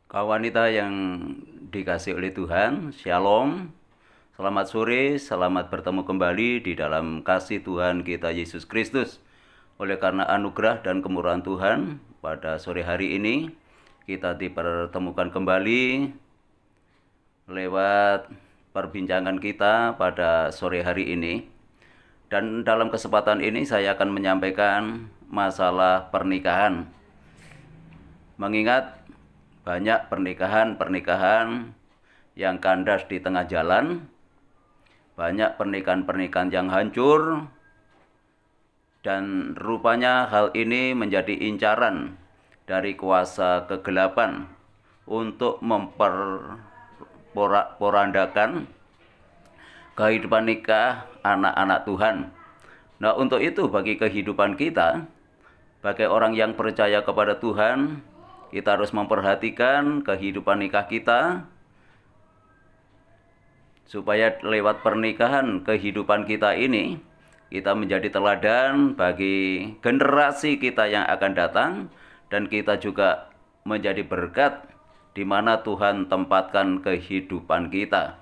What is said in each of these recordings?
Kaum wanita yang dikasih oleh Tuhan, Shalom. Selamat sore, selamat bertemu kembali di dalam kasih Tuhan kita Yesus Kristus. Oleh karena anugerah dan kemurahan Tuhan, pada sore hari ini kita dipertemukan kembali lewat perbincangan kita pada sore hari ini. Dan dalam kesempatan ini saya akan menyampaikan masalah pernikahan. Mengingat banyak pernikahan yang kandas di tengah jalan, banyak pernikahan yang hancur, dan rupanya hal ini menjadi incaran dari kuasa kegelapan untuk memporandakan kehidupan nikah anak-anak Tuhan. Nah, untuk itu bagi kehidupan kita, sebagai orang yang percaya kepada Tuhan, kita harus memperhatikan kehidupan nikah kita, supaya lewat pernikahan kehidupan kita ini, kita menjadi teladan bagi generasi kita yang akan datang, dan kita juga menjadi berkat di mana Tuhan tempatkan kehidupan kita.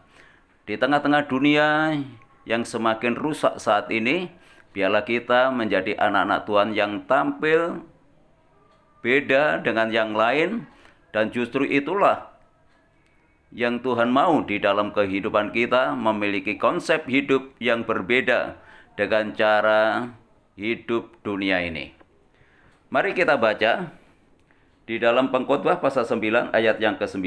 Di tengah-tengah dunia yang semakin rusak saat ini, biarlah kita menjadi anak-anak Tuhan yang tampil beda dengan yang lain, dan justru itulah yang Tuhan mau di dalam kehidupan kita, memiliki konsep hidup yang berbeda dengan cara hidup dunia ini. Mari kita baca di dalam Pengkhotbah pasal 9 ayat yang ke-9.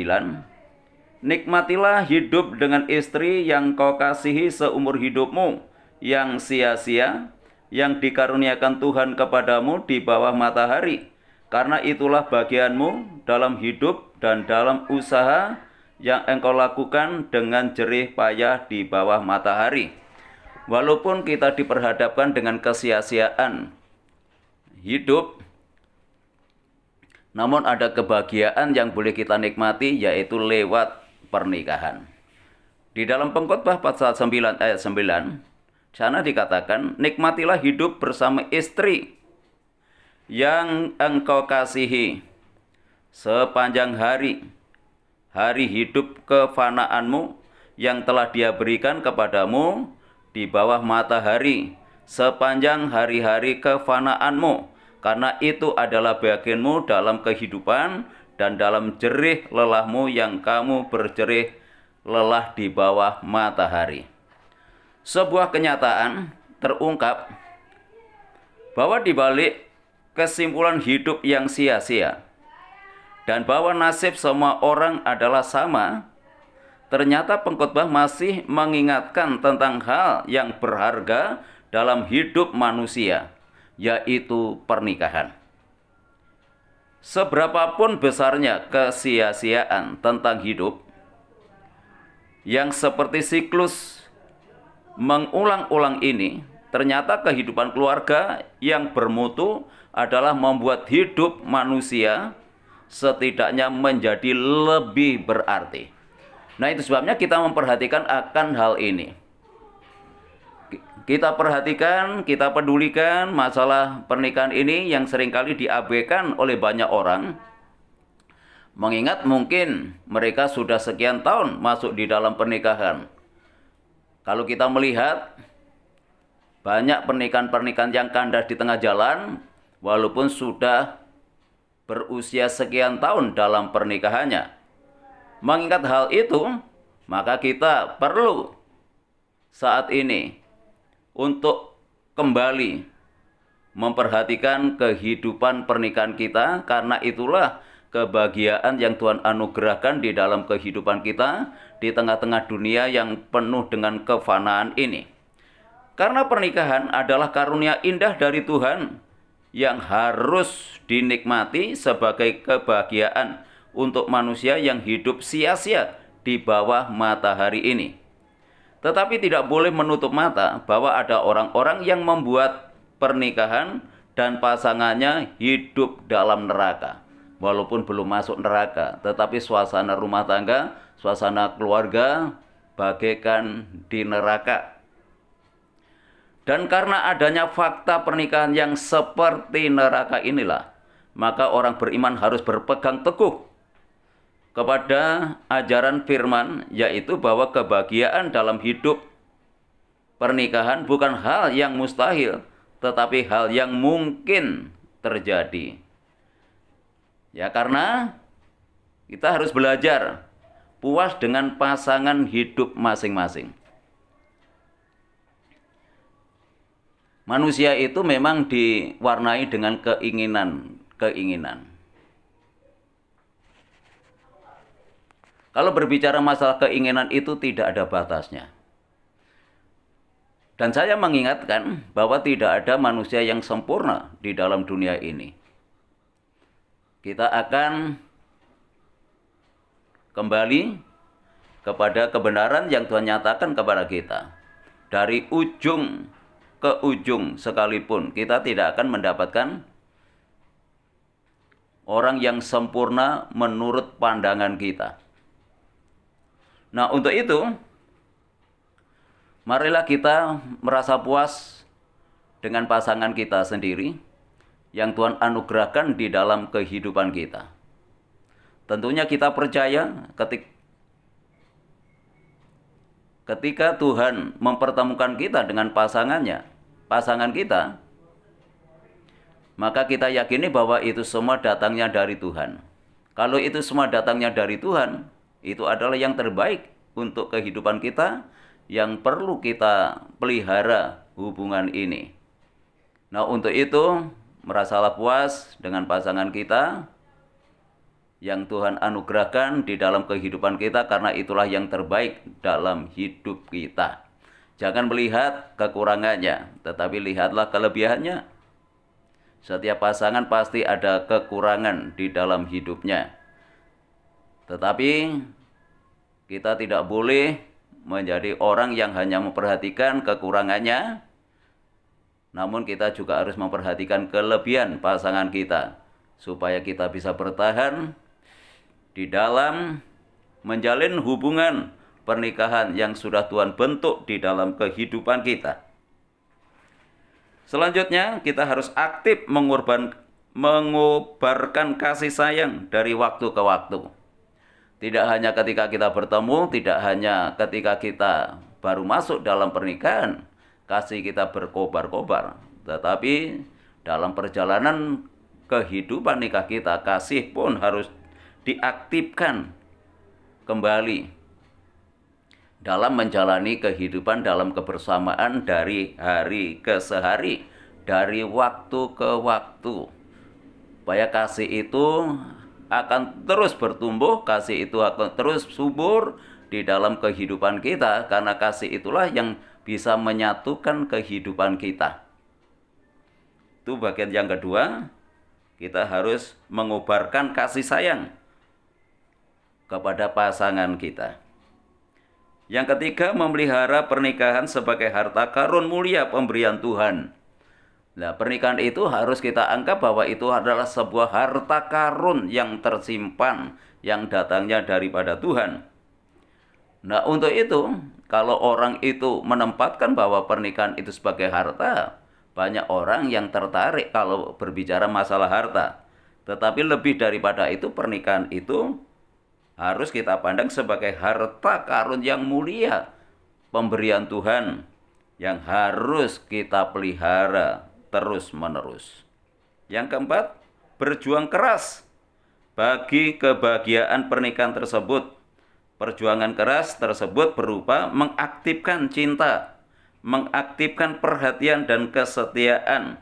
Nikmatilah hidup dengan istri yang kau kasihi seumur hidupmu, yang sia-sia, yang dikaruniakan Tuhan kepadamu di bawah matahari. Karena itulah bagianmu dalam hidup dan dalam usaha yang engkau lakukan dengan jerih payah di bawah matahari. Walaupun kita diperhadapkan dengan kesia-siaan hidup, namun ada kebahagiaan yang boleh kita nikmati, yaitu lewat pernikahan. Di dalam Pengkhotbah pasal 9 ayat 9, sana dikatakan, nikmatilah hidup bersama istri yang engkau kasihi sepanjang hari hidup kefanaanmu yang telah Dia berikan kepadamu di bawah matahari, sepanjang hari-hari kefanaanmu, karena itu adalah bagianmu dalam kehidupan dan dalam jerih lelahmu yang kamu berjerih lelah di bawah matahari. Sebuah kenyataan terungkap bahwa di balik kesimpulan hidup yang sia-sia dan bahwa nasib semua orang adalah sama, ternyata pengkhotbah masih mengingatkan tentang hal yang berharga dalam hidup manusia, yaitu pernikahan. Seberapapun besarnya kesia-siaan tentang hidup yang seperti siklus mengulang-ulang ini, ternyata kehidupan keluarga yang bermutu adalah membuat hidup manusia setidaknya menjadi lebih berarti. Nah, itu sebabnya kita memperhatikan akan hal ini. Kita perhatikan, kita pedulikan masalah pernikahan ini yang seringkali diabaikan oleh banyak orang. Mengingat mungkin mereka sudah sekian tahun masuk di dalam pernikahan. Kalau kita melihat banyak pernikahan-pernikahan yang kandas di tengah jalan, walaupun sudah berusia sekian tahun dalam pernikahannya. Mengingat hal itu, maka kita perlu saat ini untuk kembali memperhatikan kehidupan pernikahan kita, karena itulah kebahagiaan yang Tuhan anugerahkan di dalam kehidupan kita di tengah-tengah dunia yang penuh dengan kefanaan ini. Karena pernikahan adalah karunia indah dari Tuhan yang harus dinikmati sebagai kebahagiaan untuk manusia yang hidup sia-sia di bawah matahari ini. Tetapi tidak boleh menutup mata bahwa ada orang-orang yang membuat pernikahan dan pasangannya hidup dalam neraka. Walaupun belum masuk neraka, tetapi suasana rumah tangga, suasana keluarga bagaikan di neraka. Dan karena adanya fakta pernikahan yang seperti neraka inilah, maka orang beriman harus berpegang teguh kepada ajaran firman, yaitu bahwa kebahagiaan dalam hidup pernikahan bukan hal yang mustahil, tetapi hal yang mungkin terjadi. Ya, karena kita harus belajar puas dengan pasangan hidup masing-masing. Manusia itu memang diwarnai dengan keinginan. Kalau berbicara masalah keinginan itu tidak ada batasnya. Dan saya mengingatkan bahwa tidak ada manusia yang sempurna di dalam dunia ini. Kita akan kembali kepada kebenaran yang Tuhan nyatakan kepada kita. Dari ujung ke ujung sekalipun, kita tidak akan mendapatkan orang yang sempurna menurut pandangan kita. Nah, untuk itu, marilah kita merasa puas dengan pasangan kita sendiri yang Tuhan anugerahkan di dalam kehidupan kita. Tentunya kita percaya ketika Tuhan mempertemukan kita dengan pasangan kita, maka kita yakini bahwa itu semua datangnya dari Tuhan. Kalau itu semua datangnya dari Tuhan, itu adalah yang terbaik untuk kehidupan kita, yang perlu kita pelihara hubungan ini. Nah, untuk itu, merasalah puas dengan pasangan kita yang Tuhan anugerahkan di dalam kehidupan kita, karena itulah yang terbaik dalam hidup kita. Jangan melihat kekurangannya, tetapi lihatlah kelebihannya. Setiap pasangan pasti ada kekurangan di dalam hidupnya. Tetapi kita tidak boleh menjadi orang yang hanya memperhatikan kekurangannya, namun kita juga harus memperhatikan kelebihan pasangan kita, supaya kita bisa bertahan di dalam menjalin hubungan pernikahan yang sudah Tuhan bentuk di dalam kehidupan kita. Selanjutnya, kita harus aktif mengobarkan kasih sayang dari waktu ke waktu. Tidak hanya ketika kita bertemu, tidak hanya ketika kita baru masuk dalam pernikahan, kasih kita berkobar-kobar. Tetapi dalam perjalanan kehidupan nikah kita, kasih pun harus diaktifkan kembali dalam menjalani kehidupan dalam kebersamaan dari hari ke hari, dari waktu ke waktu. Supaya kasih itu akan terus bertumbuh, kasih itu akan terus subur di dalam kehidupan kita, karena kasih itulah yang bisa menyatukan kehidupan kita. Itu bagian yang kedua, kita harus mengobarkan kasih sayang kepada pasangan kita. Yang ketiga, memelihara pernikahan sebagai harta karun mulia pemberian Tuhan. Nah, pernikahan itu harus kita anggap bahwa itu adalah sebuah harta karun yang tersimpan, yang datangnya daripada Tuhan. Nah, untuk itu, kalau orang itu menempatkan bahwa pernikahan itu sebagai harta, banyak orang yang tertarik kalau berbicara masalah harta. Tetapi lebih daripada itu, pernikahan itu harus kita pandang sebagai harta karun yang mulia, pemberian Tuhan, yang harus kita pelihara terus-menerus. Yang keempat, berjuang keras bagi kebahagiaan pernikahan tersebut. Perjuangan keras tersebut berupa mengaktifkan cinta, mengaktifkan perhatian dan kesetiaan,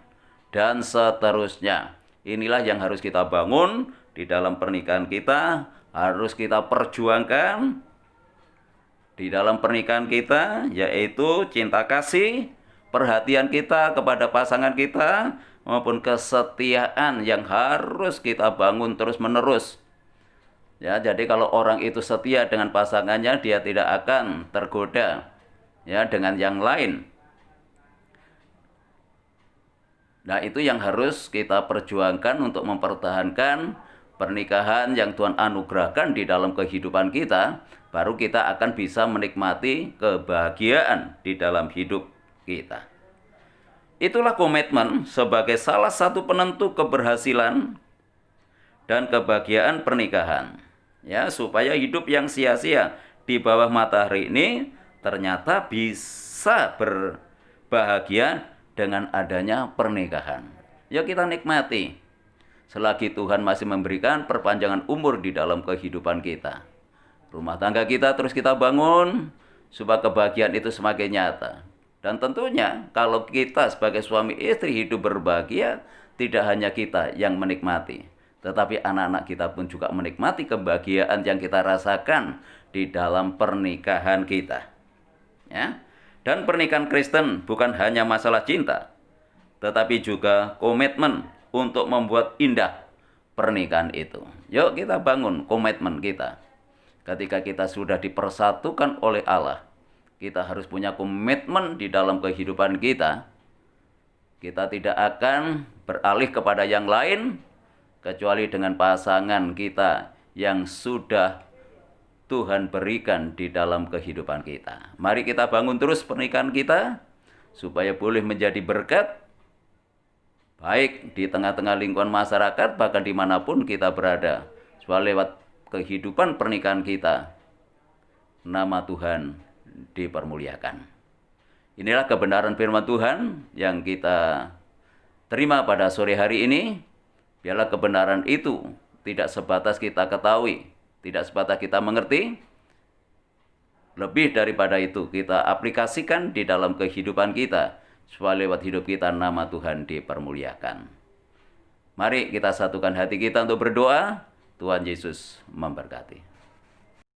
dan seterusnya. Inilah yang harus kita bangun di dalam pernikahan kita, harus kita perjuangkan di dalam pernikahan kita, yaitu cinta kasih, perhatian kita kepada pasangan kita, maupun kesetiaan yang harus kita bangun terus-menerus. Ya, jadi kalau orang itu setia dengan pasangannya, dia tidak akan tergoda ya dengan yang lain. Nah, itu yang harus kita perjuangkan untuk mempertahankan pernikahan yang Tuhan anugerahkan di dalam kehidupan kita, baru kita akan bisa menikmati kebahagiaan di dalam hidup kita. Itulah komitmen sebagai salah satu penentu keberhasilan dan kebahagiaan pernikahan. Ya, supaya hidup yang sia-sia di bawah matahari ini ternyata bisa berbahagia dengan adanya pernikahan. Ya, kita nikmati selagi Tuhan masih memberikan perpanjangan umur di dalam kehidupan kita. Rumah tangga kita terus kita bangun supaya kebahagiaan itu semakin nyata. Dan tentunya kalau kita sebagai suami istri hidup berbahagia, tidak hanya kita yang menikmati, tetapi anak-anak kita pun juga menikmati kebahagiaan yang kita rasakan di dalam pernikahan kita. Ya. Dan pernikahan Kristen bukan hanya masalah cinta, tetapi juga komitmen untuk membuat indah pernikahan itu. Yuk kita bangun komitmen kita. Ketika kita sudah dipersatukan oleh Allah, kita harus punya komitmen di dalam kehidupan kita. Kita tidak akan beralih kepada yang lain, kecuali dengan pasangan kita yang sudah Tuhan berikan di dalam kehidupan kita. Mari kita bangun terus pernikahan kita, supaya boleh menjadi berkat, baik di tengah-tengah lingkungan masyarakat, bahkan dimanapun kita berada. Supaya lewat kehidupan pernikahan kita, nama Tuhan dipermuliakan. Inilah kebenaran firman Tuhan yang kita terima pada sore hari ini. Biarlah kebenaran itu tidak sebatas kita ketahui, tidak sebatas kita mengerti, lebih daripada itu kita aplikasikan di dalam kehidupan kita, supaya lewat hidup kita nama Tuhan dipermuliakan. Mari kita satukan hati kita untuk berdoa. Tuhan Yesus memberkati.